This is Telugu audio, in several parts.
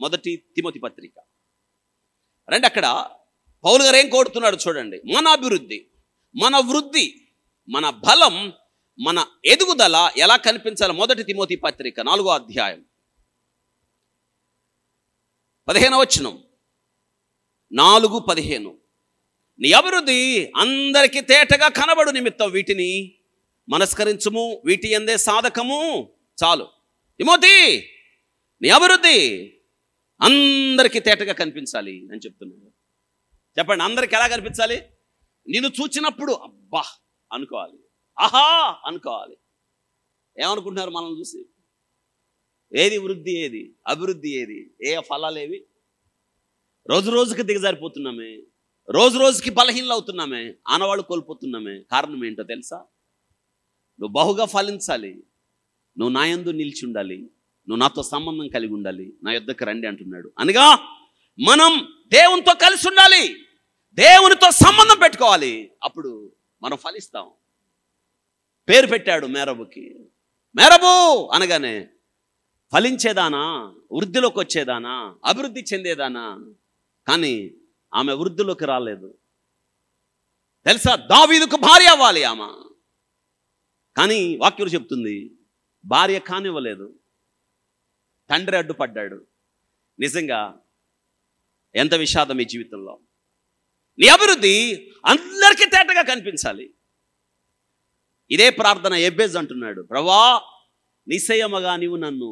మొదటి తిమోతి పత్రిక రండి. అక్కడ పౌలు గారు ఏం కోరుతున్నాడు చూడండి. మన అభివృద్ధి, మన వృద్ధి, మన బలం, మన ఎదుగుదల ఎలా కనిపించాలి? మొదటి తిమోతి పత్రిక 4వ అధ్యాయం 15వ వచనం. 4:15 నీ అభివృద్ధి అందరికీ తేటగా కనబడు నిమిత్తం వీటిని మనస్కరించుము, వీటి యందే సాధకము చాలు. తిమోతి, నీ అభివృద్ధి అందరికీ తేటగా కనిపించాలి అని చెప్తున్నాడు. చెప్పండి, అందరికి ఎలా కనిపించాలి? నిన్ను చూచినప్పుడు అబ్బా అనుకోవాలి, ఆహా అనుకోవాలి. ఏమనుకుంటున్నారు మనం చూసి? ఏది వృద్ధి, ఏది అభివృద్ధి, ఏది ఏ ఫలాలు ఏవి? రోజు రోజుకి దిగజారిపోతున్నామే, రోజు రోజుకి బలహీనలు అవుతున్నామే, ఆనవాళ్ళు కోల్పోతున్నామే. కారణం ఏంటో తెలుసా? నువ్వు బహుగా ఫలించాలి, నువ్వు నా యందు నిలిచి ఉండాలి, నువ్వు నాతో సంబంధం కలిగి ఉండాలి, నా యొద్దకు రండి అంటున్నాడు. అనగా మనం దేవునితో కలిసి ఉండాలి, దేవునితో సంబంధం పెట్టుకోవాలి, అప్పుడు మనం ఫలిస్తాం. పేరు పెట్టాడు మేరబుకి. మేరబు అనగానే ఫలించేదానా, వృద్ధిలోకి వచ్చేదానా, అభివృద్ధి చెందేదానా. కానీ ఆమె వృద్ధిలోకి రాలేదు. తెలుసా, దావీదుకు భార్య అవ్వాలి ఆమె. కానీ వాక్యం చెప్తుంది భార్య కానివ్వలేదు, తండ్రి అడ్డుపడ్డాడు. నిజంగా ఎంత విషాదం ఈ జీవితంలో. నీ అభివృద్ధి అందరికీ తేటగా కనిపించాలి. ఇదే ప్రార్థన ఎబ్బేజ్ అంటున్నాడు, ప్రభువా నిశ్చయముగా నీవు నన్ను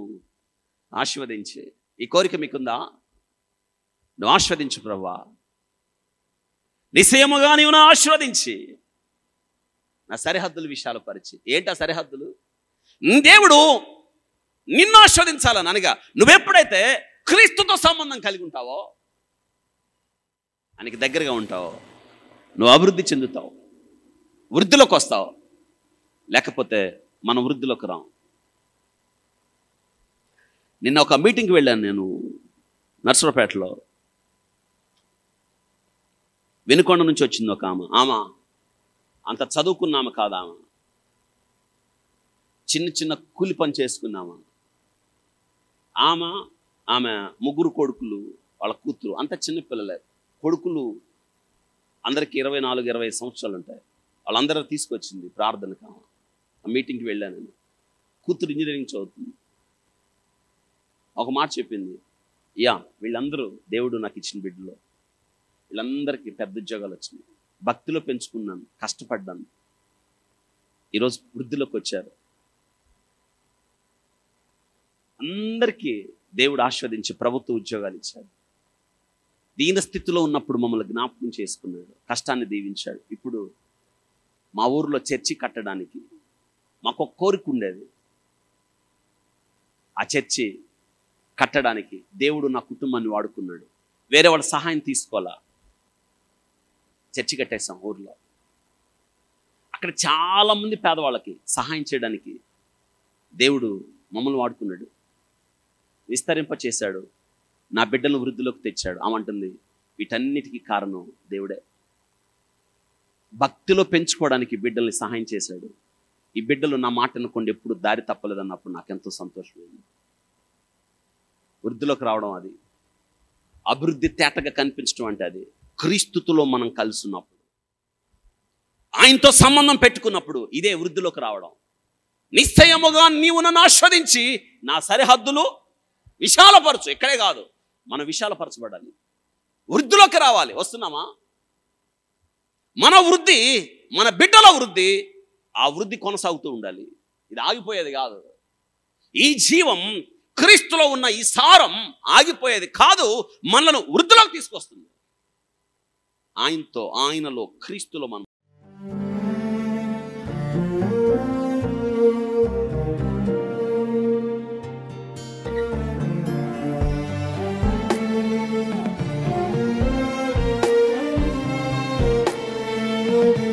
ఆశీర్వదించే. ఈ కోరిక మీకుందా? నువ్వు ఆశీర్వదించు ప్రభువా, నిశ్చయముగా నీవు నా ఆశీర్వదించి నా సరిహద్దులు విశాలపరిచి. ఏంటి ఆ సరిహద్దులు? దేవుడు నిన్ను ఆస్వాదించాలని. అనగా నువ్వెప్పుడైతే క్రీస్తుతో సంబంధం కలిగి ఉంటావో, ఆయనకి దగ్గరగా ఉంటావో, నువ్వు అభివృద్ధి చెందుతావు, వృద్ధిలోకి వస్తావు. లేకపోతే మనం వృద్ధిలోకి రాం. నిన్న ఒక మీటింగ్కి వెళ్ళాను నేను నర్సరావుపేటలో. వెనుకొండ నుంచి వచ్చింది ఒక ఆమె అంత చదువుకున్నాము కాదామా, చిన్న చిన్న కూలి పని చేసుకున్నామా. ఆమె ముగ్గురు కొడుకులు, వాళ్ళ కూతురు, అంత చిన్న పిల్లలే. కొడుకులు అందరికి 24-20 సంవత్సరాలు ఉంటాయి. వాళ్ళందరూ తీసుకొచ్చింది ప్రార్థనకు. ఆ మీటింగ్కి వెళ్ళాను. కూతురు ఇంజనీరింగ్ చదువుతుంది. ఒక మాట చెప్పింది, వీళ్ళందరూ దేవుడు నాకు ఇచ్చిన బిడ్డలో, వీళ్ళందరికీ పెద్ద ఉద్యోగాలు వచ్చినాయి, భక్తిలో పెంచుకున్నాను, కష్టపడ్డాను, ఈరోజు వృద్ధిలోకి వచ్చారు. అందరికీ దేవుడు ఆస్వాదించి ప్రభుత్వ ఉద్యోగాలు ఇచ్చాడు. దీన స్థితిలో ఉన్నప్పుడు మమ్మల్ని జ్ఞాపకం చేసుకున్నాడు, కష్టాన్ని దీవించాడు. ఇప్పుడు మా ఊరిలో చర్చి కట్టడానికి మాకు ఒక కోరిక ఉండేది. ఆ చర్చి కట్టడానికి దేవుడు నా కుటుంబాన్ని వాడుకున్నాడు. వేరే వాళ్ళ సహాయం తీసుకోవాలా, చర్చి కట్టేసాం ఊర్లో. అక్కడ చాలామంది పేదవాళ్ళకి సహాయం చేయడానికి దేవుడు మమ్మల్ని వాడుకున్నాడు, విస్తరింప చేశాడు, నా బిడ్డలను వృద్ధిలోకి తెచ్చాడు. ఆమంటుంది వీటన్నిటికీ కారణం దేవుడే. భక్తిలో పెంచుకోవడానికి బిడ్డల్ని సహాయం చేశాడు. ఈ బిడ్డలు నా మాట అనుకోండి ఎప్పుడు దారి తప్పలేదన్నప్పుడు నాకెంతో సంతోషమైంది. వృద్ధిలోకి రావడం, అది అభివృద్ధి తేటగా కనిపించడం అంటే అది క్రీస్తుతో మనం కలిసి ఉన్నప్పుడు, ఆయనతో సంబంధం పెట్టుకున్నప్పుడు ఇదే వృద్ధిలోకి రావడం. నిశ్చయముగా నీవు నన్ను ఆస్వాదించి నా సరిహద్దులు విశాలపరచు. ఇక్కడే కాదు, మనం విశాలపరచబడాలి, వృద్ధిలోకి రావాలి. వస్తున్నామా? మన వృద్ధి, మన బిడ్డల వృద్ధి, ఆ వృద్ధి కొనసాగుతూ ఉండాలి. ఇది ఆగిపోయేది కాదు. ఈ జీవం, క్రీస్తులో ఉన్న ఈ సారం ఆగిపోయేది కాదు, మనలను వృద్ధిలోకి తీసుకొస్తుంది. ఆయనతో, ఆయనలో, క్రీస్తులో మనం you.